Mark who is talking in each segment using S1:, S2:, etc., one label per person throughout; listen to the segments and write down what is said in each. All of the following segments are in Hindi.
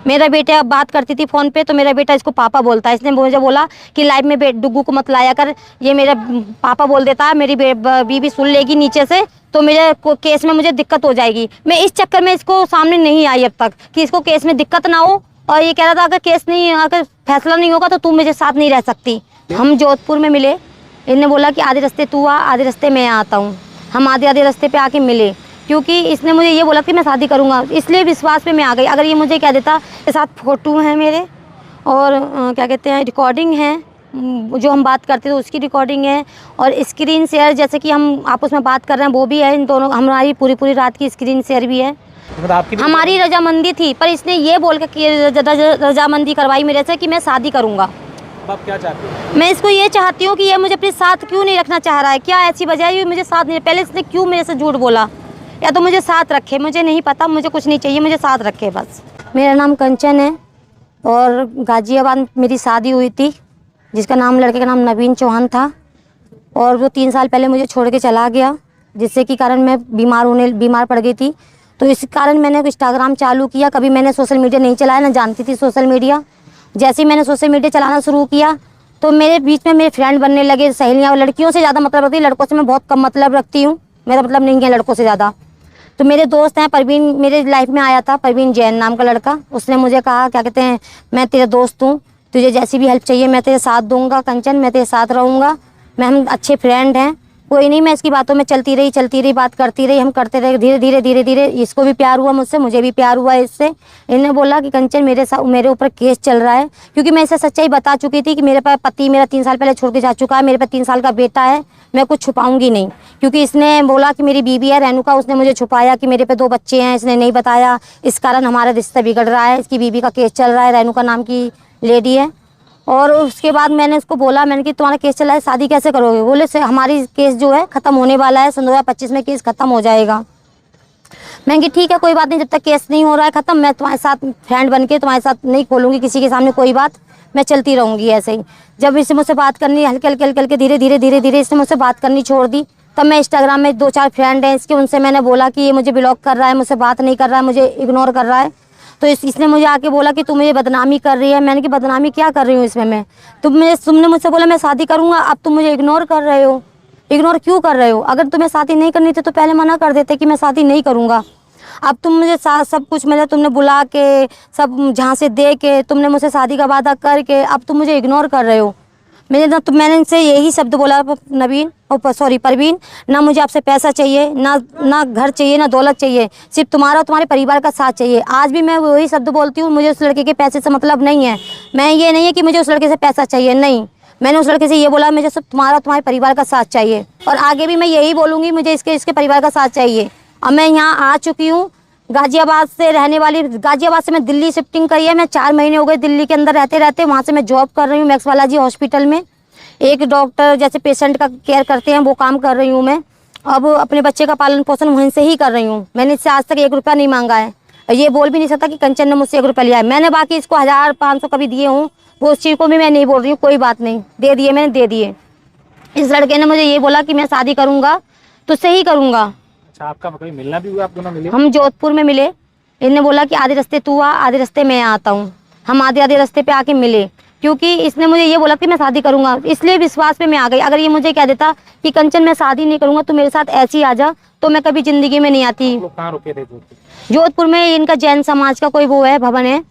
S1: मेरा बेटा अब बात करती थी फ़ोन पे तो मेरा बेटा इसको पापा बोलता है। इसने मुझे बोला कि लाइव में डुग्गू को मत लाया कर, ये मेरा पापा बोल देता है, मेरी बीवी सुन लेगी नीचे से तो मेरे केस में मुझे दिक्कत हो जाएगी। मैं इस चक्कर में इसको सामने नहीं आई अब तक कि इसको केस में दिक्कत ना हो। और ये कह रहा था अगर केस नहीं, अगर फैसला नहीं होगा तो तू मेरे साथ नहीं रह सकती। हम जोधपुर में मिले, इन्होंने बोला कि आधे रास्ते तू आ, आधे रास्ते मैं आता हूँ। हम आधे आधे रास्ते पे आके मिले क्योंकि इसने मुझे ये बोला कि मैं शादी करूँगा, इसलिए विश्वास पे मैं आ गई। अगर ये मुझे कह देता, के साथ फ़ोटो हैं मेरे और क्या कहते हैं रिकॉर्डिंग है, जो हम बात करते थे उसकी रिकॉर्डिंग है और स्क्रीन शेयर जैसे कि हम आपस में बात कर रहे हैं वो भी है। इन दोनों हमारी पूरी रात की स्क्रीन शेयर भी है। हमारी रजामंदी थी पर इसने ये बोल कर रजामंदी करवाई मेरे से कि मैं शादी करूँगा।
S2: आप क्या चाहते हो?
S1: मैं इसको ये चाहती हूँ कि ये मुझे अपने साथ क्यों नहीं रखना चाह रहा है, क्या ऐसी वजह है ये मुझे साथ नहीं, पहले इसने क्यों मेरे से झूठ बोला, या तो मुझे साथ रखे, मुझे नहीं पता, मुझे कुछ नहीं चाहिए, मुझे साथ रखे बस। मेरा नाम कंचन है और गाजियाबाद मेरी शादी हुई थी, जिसका नाम, लड़के का नाम नवीन चौहान था और वो 3 साल पहले मुझे छोड़ के चला गया, जिससे कि कारण मैं बीमार पड़ गई थी। तो इस कारण मैंने इंस्टाग्राम चालू किया। कभी मैंने सोशल मीडिया नहीं चलाया, ना जानती थी सोशल मीडिया। जैसे ही मैंने सोशल मीडिया चलाना शुरू किया तो मेरे बीच में मेरे फ्रेंड बनने लगे, सहेलियाँ। लड़कियों से ज़्यादा मतलब रखती, लड़कों से मैं बहुत कम मतलब रखती हूँ, मेरा मतलब नहीं है लड़कों से ज़्यादा। तो मेरे दोस्त हैं, परवीन मेरे लाइफ में आया था, परवीन जैन नाम का लड़का। उसने मुझे कहा, क्या कहते हैं, मैं तेरे दोस्त हूँ, तुझे जैसी भी हेल्प चाहिए मैं तेरे साथ दूंगा कंचन, मैं तेरे साथ रहूँगा, हम अच्छे फ्रेंड हैं। कोई नहीं, मैं इसकी बातों में चलती रही, बात करती रही, हम करते रहे। धीरे धीरे इसको भी प्यार हुआ मुझसे, मुझे भी प्यार हुआ इससे। इन्होंने बोला कि कंचन मेरे ऊपर केस चल रहा है, क्योंकि मैं इसे सच्चाई बता चुकी थी कि मेरे पास पति मेरा 3 साल पहले छोड़ के जा चुका है, मेरे पास 3 साल का बेटा है, मैं कुछ छुपाऊंगी नहीं। क्योंकि इसने बोला कि मेरी बीवी है रेणुका, उसने मुझे छुपाया कि मेरे पे 2 बच्चे हैं, इसने नहीं बताया, इस कारण हमारा रिश्ता बिगड़ रहा है। इसकी बीवी का केस चल रहा है, रेणुका नाम की लेडी है। और उसके बाद मैंने उसको बोला, मैंने कि तुम्हारा केस चला है, शादी कैसे करोगे? बोले से हमारी केस जो है ख़त्म होने वाला है, सन 2025 में केस ख़त्म हो जाएगा। मैंने कि ठीक है, कोई बात नहीं, जब तक केस नहीं हो रहा है ख़त्म, मैं तुम्हारे साथ फ्रेंड बन के तुम्हारे साथ नहीं खोलूँगी किसी के सामने कोई बात, मैं चलती रहूँगी ऐसे ही। जब इससे मुझसे बात करनी हल्के हल्के धीरे धीरे इसने मुझसे बात करनी छोड़ दी, तब मैं इंस्टाग्राम में 2-4 फ्रेंड हैं इसके, उनसे मैंने बोला कि ये मुझे ब्लॉक कर रहा है, मुझसे बात नहीं कर रहा है, मुझे इग्नोर कर रहा है। तो इसने मुझे आके बोला कि तू मुझे बदनामी कर रही है। मैंने कि बदनामी क्या कर रही हूँ इसमें मैं? तुमने मुझसे बोला मैं शादी करूँगा, अब तुम मुझे इग्नोर कर रहे हो। इग्नोर क्यों कर रहे हो? अगर तुम्हें शादी नहीं करनी थी तो पहले मना कर देते कि मैं शादी नहीं करूँगा। अब तुम मुझे सब कुछ मतलब तुमने बुला के, सब झांसे दे के, तुमने मुझसे शादी का वादा करके, अब तुम मुझे इग्नोर कर रहे हो। मैंने इनसे यही शब्द बोला, नवीन परवीन, ना मुझे आपसे पैसा चाहिए, ना घर चाहिए, ना दौलत चाहिए, सिर्फ तुम्हारा और तुम्हारे परिवार का साथ चाहिए। आज भी मैं वही शब्द बोलती हूँ, मुझे उस लड़के के पैसे से मतलब नहीं है। मैं ये नहीं है कि मुझे उस लड़के से पैसा चाहिए, नहीं, मैंने उस लड़के से ये बोला मुझे सिर्फ तुम्हारा और तुम्हारे परिवार का साथ चाहिए, और आगे भी मैं यही बोलूँगी, मुझे इसके परिवार का साथ चाहिए। अब मैं यहाँ आ चुकी हूँ, गाजियाबाद से रहने वाली, गाजियाबाद से मैं दिल्ली शिफ्टिंग करी है। मैं 4 महीने हो गए दिल्ली के अंदर रहते, वहाँ से मैं जॉब कर रही हूँ मैक्स बालाजी हॉस्पिटल में, एक डॉक्टर जैसे पेशेंट का केयर करते हैं वो काम कर रही हूँ मैं। अब अपने बच्चे का पालन पोषण वहीं से ही कर रही हूँ। मैंने इससे आज तक 1 रुपया नहीं मांगा है, ये बोल भी नहीं सकता कि कंचन ने मुझसे 1 रुपया लिया है। मैंने बाकी इसको 1000-500 कभी दिए हूँ, वो उस चीज़ को भी मैं नहीं बोल रही हूँ, कोई बात नहीं, दे दिए, मैंने दे दिए। इस लड़के ने मुझे ये बोला कि मैं शादी करूँगा तो सही करूँगा।
S2: अच्छा, आपका कभी मिलना भी हुआ? आप दोनों मिले?
S1: हम जोधपुर में मिले, इन्होंने बोला कि आधे रास्ते तू आ, आधे रास्ते मैं आता हूँ। हम आधे रास्ते पे आके मिले, क्योंकि इसने मुझे ये बोला कि मैं शादी करूँगा, इसलिए विश्वास पे मैं आ गई। अगर ये मुझे कह देता कि कंचन मैं शादी नहीं करूँगा तो मेरे साथ ऐसे ही आ जा, तो मैं कभी ज़िंदगी में नहीं आती।
S2: कहाँ रुके थे?
S1: जोधपुर में इनका जैन समाज का कोई वो है, भवन है,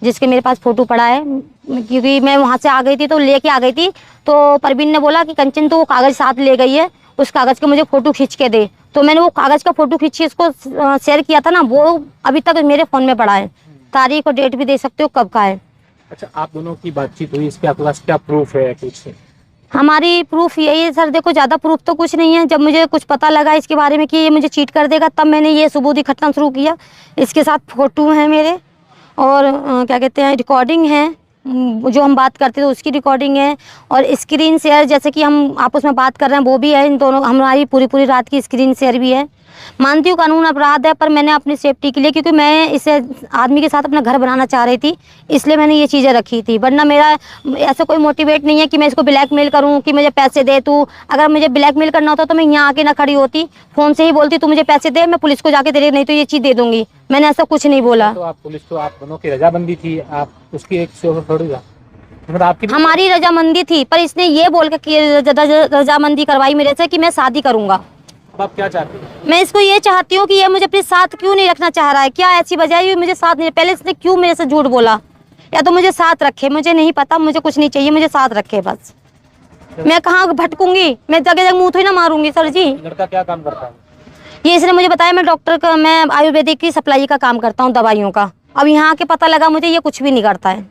S1: जिसके मेरे पास फ़ोटो पड़ा है, क्योंकि मैं वहाँ से आ गई थी तो लेके आ गई थी। तो परवीन ने बोला कि कंचन तो वो कागज़ साथ ले गई है, उस कागज़ के मुझे फ़ोटो खींच के दे। तो मैंने वो कागज़ का फ़ोटो खींच के इसको शेयर किया था ना, वो अभी तक मेरे फ़ोन में पड़ा है, तारीख और डेट भी दे सकते हो कब का है।
S2: अच्छा, आप दोनों की बातचीत हुई, इस पे आपके पास क्या प्रूफ है? कुछ
S1: हमारी प्रूफ यही है सर, देखो ज़्यादा प्रूफ तो कुछ नहीं है। जब मुझे कुछ पता लगा इसके बारे में कि ये मुझे चीट कर देगा, तब मैंने ये सबूत इकट्ठा शुरू किया। इसके साथ फ़ोटो हैं मेरे और क्या कहते हैं रिकॉर्डिंग है, जो हम बात करते थे उसकी रिकॉर्डिंग है, और स्क्रीन शेयर जैसे कि हम आपस में बात कर रहे हैं वो भी है। इन दोनों हमारी पूरी रात की स्क्रीन शेयर भी है। मानती हूँ कानून अपराध है, पर मैंने अपनी सेफ्टी के लिए, क्योंकि मैं इस आदमी के साथ अपना घर बनाना चाह रही थी, इसलिए मैंने ये चीज़ें रखी थी। वरना मेरा ऐसा कोई मोटिवेट नहीं है कि मैं इसको ब्लैकमेल करूँ कि मुझे पैसे दे तू। अगर मुझे ब्लैकमेल करना होता तो मैं यहाँ आके ना खड़ी होती, फ़ोन से ही बोलती तू मुझे पैसे दे, मैं पुलिस को जाके दे, नहीं तो ये चीज़ दे दूँगी। मैंने ऐसा कुछ नहीं बोला।
S2: तो आप पुलिस तो आप दोनों की रजामंदी थी, आप उसकी एक से थोड़ी था, मतलब आपकी
S1: हमारी रजामंदी थी, पर इसने ये बोल के रजामंदी करवाई मेरे से कि मैं शादी करूंगा।
S2: अब आप क्या चाहते हैं?
S1: मैं इसको ये चाहती हूँ कि ये मुझे अपने साथ क्यों नहीं रखना चाह रहा है, क्या ऐसी वजह है ये मुझे साथ नहीं, पहले इसने क्यों मेरे से झूठ बोला, या तो मुझे साथ रखे, मुझे नहीं पता, मुझे कुछ नहीं चाहिए, मुझे साथ रखे बस। मैं कहाँ भटकूंगी, मैं जगह जगह मुंह थोड़ी ना मारूंगी सर जी।
S2: लड़का क्या काम करता है?
S1: ये इसने मुझे बताया मैं डॉक्टर का, मैं आयुर्वेदिक की सप्लाई का काम करता हूँ, दवाइयों का। अब यहाँ के पता लगा मुझे ये कुछ भी नहीं करता है,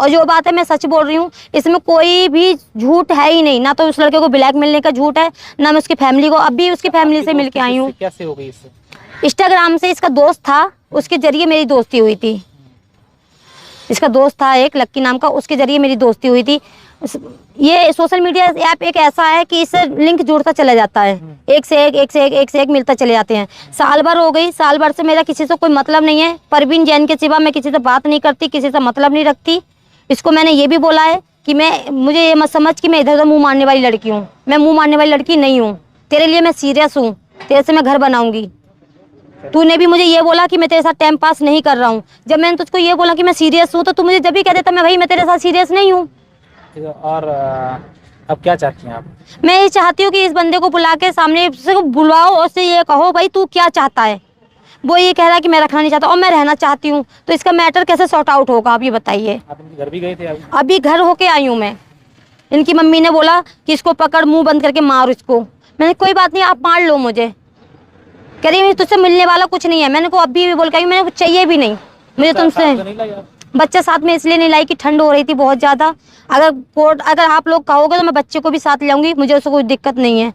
S1: और जो बात है मैं सच बोल रही हूँ, इसमें कोई भी झूठ है ही नहीं, ना तो उस लड़के को ब्लैक मिलने का झूठ है, ना मैं उसकी फैमिली को, अभी उसकी फैमिली से मिल के आई हूँ।
S2: कैसे हो गई इससे?
S1: इंस्टाग्राम से इसका दोस्त था, उसके जरिए मेरी दोस्ती हुई थी। इसका दोस्त था एक लक्की नाम का, उसके जरिए मेरी दोस्ती हुई थी। ये सोशल मीडिया ऐप एक ऐसा है कि इससे लिंक जुड़ता चला जाता है, एक से एक मिलता चले जाते हैं। साल भर हो गई, साल भर से मेरा किसी से कोई मतलब नहीं है। परवीन जैन के सिवा मैं किसी से बात नहीं करती, किसी से मतलब नहीं रखती। इसको मैंने ये भी बोला है कि मुझे ये मत समझ कि मैं इधर उधर मुँह मारने वाली लड़की हूँ, मैं मुँह मारने वाली लड़की नहीं हूँ। तेरे लिए मैं सीरियस हूँ, तेरे से मैं घर बनाऊंगी। तूने भी मुझे ये बोला कि मैं तेरे साथ टाइम पास नहीं कर रहा हूँ। जब मैंने तुझको ये बोला कि मैं सीरियस हूँ, तो तू मुझे जब भी कह देता मैं भाई मैं तेरे साथ सीरियस नहीं हूँ।
S2: और अब क्या चाहती हैं आप?
S1: मैं ये चाहती हूँ कि इस बंदे को बुला के सामने से बुलवाओ और उससे ये कहो भाई तू क्या चाहता है। वो ये कह रहा है कि मैं रखना नहीं चाहता और मैं रहना चाहती हूँ, तो इसका मैटर कैसे सॉर्ट आउट होगा आप ये बताइए।
S2: आप इनके घर भी गए थे
S1: अभी घर होके आई हूँ मैं। इनकी मम्मी ने बोला कि इसको पकड़, मुंह बंद करके मार इसको। मैंने कोई बात नहीं, आप मार लो मुझे। कह रही तुझसे मिलने वाला कुछ नहीं है। मैंने को अभी भी बोल के आई, मैंने कुछ चाहिए भी नहीं मुझे तुमसे। बच्चा साथ में इसलिए नहीं लाई कि ठंड हो रही थी बहुत ज़्यादा। अगर आप लोग कहोगे तो मैं बच्चे को भी साथ लाऊंगी, मुझे उससे कोई दिक्कत नहीं है।